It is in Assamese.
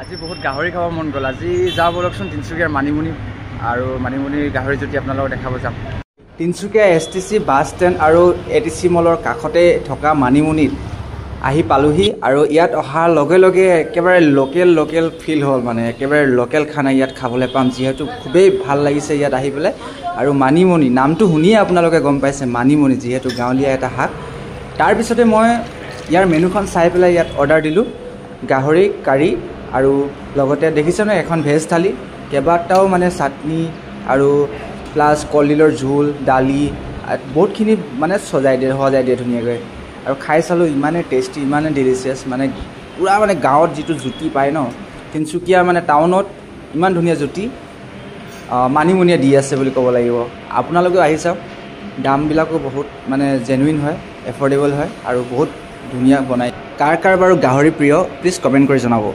আজি বহুত গাহৰি খাব মন গ'ল। আজি যাওঁ বলকচোন তিনিচুকীয়াৰ মানিমুনি আৰু মানিমুনিৰ গাহৰি যদি আপোনালোকক দেখাব যাম। তিনিচুকীয়া STC বাছ ষ্টেণ্ড আৰু ATC মলৰ কাষতে থকা মানিমুনিত আহি পালোহি আৰু ইয়াত অহাৰ লগে লগে একেবাৰে লোকেল ফিল হ'ল, মানে একেবাৰে লোকেল খানা ইয়াত খাবলৈ পাম, যিহেতু খুবেই ভাল লাগিছে ইয়াত আহি পেলাই। আৰু মানিমুনি নামটো শুনিয়ে আপোনালোকে গম পাইছে, মানিমুনি যিহেতু গাঁৱলীয়া এটা শাক। তাৰপিছতে মই ইয়াৰ মেনুখন চাই পেলাই ইয়াত অৰ্ডাৰ দিলোঁ গাহৰি কাৰী আৰু লগতে দেখিছেনে এখন ভেজ থালি, কেইবাটাও মানে চাটনি আৰু প্লাছ কলডিলৰ জোল, দালি, বহুতখিনি মানে সজাই দিয়ে ধুনীয়াকৈ। আৰু খাই চালোঁ, ইমানেই টেষ্টি, ইমানেই ডিলিচিয়াছ, মানে পূৰা মানে গাঁৱত যিটো জুতি পায় ন, তিনিচুকীয়া মানে টাউনত ইমান ধুনীয়া জুতি মানিমুনিয়ে দি আছে বুলি ক'ব লাগিব। আপোনালোকেও আহি চাওক, দামবিলাকো বহুত মানে জেনুইন হয়, এফৰ্ডেবল হয় আৰু বহুত ধুনীয়া বনায়। কাৰ বাৰু গাহৰি প্ৰিয় প্লিজ কমেণ্ট কৰি জনাব।